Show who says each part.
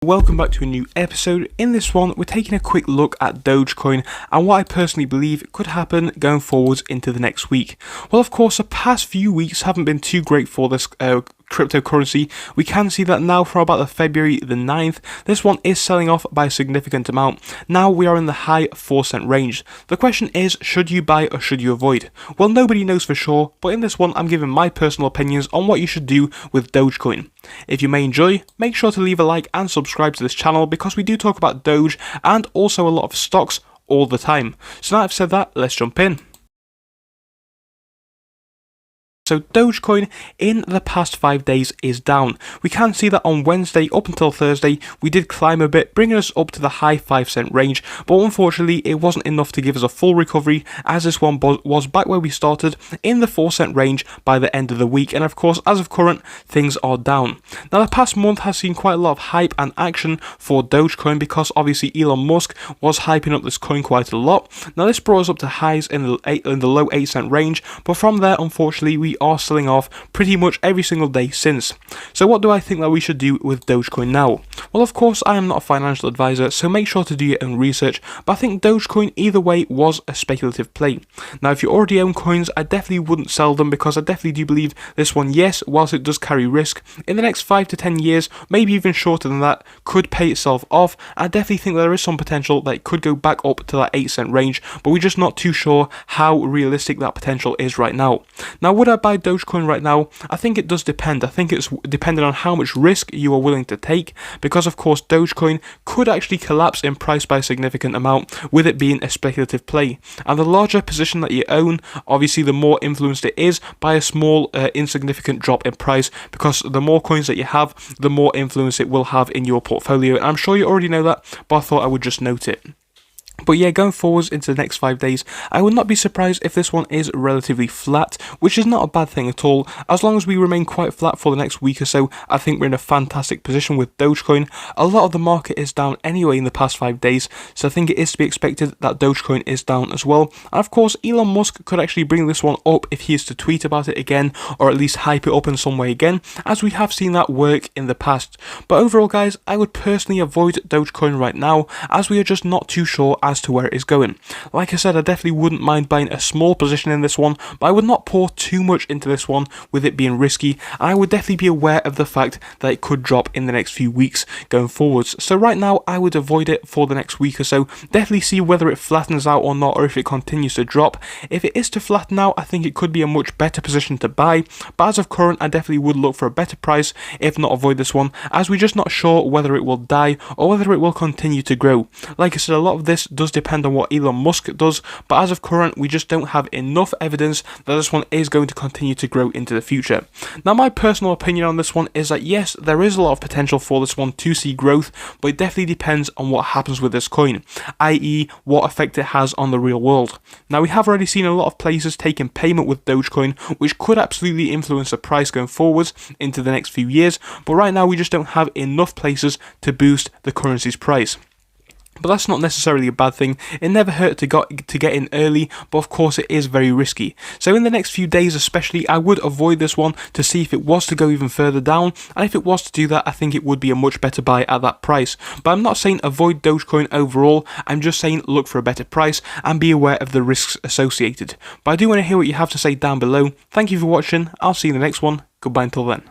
Speaker 1: welcome back to a new episode. In this one, we're taking a quick look at Dogecoin and what I personally believe could happen going forwards into the next week. Well, of course, the past few weeks haven't been too great for this cryptocurrency. We can see that now from about the February the 9th, this one is selling off by a significant amount. Now we are in the high 4-cent range. The question is, should you buy or should you avoid? Well, nobody knows for sure, but in this one I'm giving my personal opinions on what you should do with Dogecoin. If you may enjoy, make sure to leave a like and subscribe to this channel because we do talk about Doge and also a lot of stocks all the time. So now I've said that, let's jump in. So Dogecoin in the past 5 days is down. We can see that on Wednesday up until Thursday we did climb a bit, bringing us up to the high 5-cent range, but unfortunately it wasn't enough to give us a full recovery, as this one was back where we started in the 4-cent range by the end of the week, and of course as of current things are down. Now the past month has seen quite a lot of hype and action for Dogecoin because obviously Elon Musk was hyping up this coin quite a lot. Now this brought us up to highs in the low 8-cent range, but from there unfortunately we are selling off pretty much every single day since. So what do I think that we should do with Dogecoin now? Well, of course I am not a financial advisor, so make sure to do your own research, but I think Dogecoin either way was a speculative play. Now if you already own coins, I definitely wouldn't sell them because I definitely do believe this one, yes, whilst it does carry risk, in the next 5 to 10 years, maybe even shorter than that, could pay itself off. I definitely think there is some potential that it could go back up to that 8-cent range, but we're just not too sure how realistic that potential is right now. Now would I buy Dogecoin right now? I think it does depend. I think it's dependent on how much risk you are willing to take, because of course Dogecoin could actually collapse in price by a significant amount with it being a speculative play, and the larger position that you own, obviously the more influenced it is by a small insignificant drop in price, because the more coins that you have, the more influence it will have in your portfolio, and I'm sure you already know that, but I thought I would just note it. But yeah, going forwards into the next 5 days, I would not be surprised if this one is relatively flat, which is not a bad thing at all. As long as we remain quite flat for the next week or so, I think we're in a fantastic position with Dogecoin. A lot of the market is down anyway in the past 5 days, so I think it is to be expected that Dogecoin is down as well. And of course, Elon Musk could actually bring this one up if he is to tweet about it again, or at least hype it up in some way again, as we have seen that work in the past. But overall guys, I would personally avoid Dogecoin right now, as we are just not too sure as to where it is going. Like I said, I definitely wouldn't mind buying a small position in this one, but I would not pour too much into this one with it being risky, and I would definitely be aware of the fact that it could drop in the next few weeks going forwards. So right now I would avoid it for the next week or so, definitely see whether it flattens out or not, or if it continues to drop. If it is to flatten out, I think it could be a much better position to buy, but as of current I definitely would look for a better price, if not avoid this one, as we're just not sure whether it will die or whether it will continue to grow. Like I said, a lot of this does depend on what Elon Musk does, but as of current we just don't have enough evidence that this one is going to continue to grow into the future. Now my personal opinion on this one is that yes, there is a lot of potential for this one to see growth, but it definitely depends on what happens with this coin, i.e. what effect it has on the real world. Now we have already seen a lot of places taking payment with Dogecoin, which could absolutely influence the price going forwards into the next few years, but right now we just don't have enough places to boost the currency's price. But that's not necessarily a bad thing. It never hurt to get in early, but of course it is very risky. So in the next few days especially, I would avoid this one to see if it was to go even further down, and if it was to do that, I think it would be a much better buy at that price. But I'm not saying avoid Dogecoin overall, I'm just saying look for a better price and be aware of the risks associated. But I do want to hear what you have to say down below. Thank you for watching, I'll see you in the next one, goodbye until then.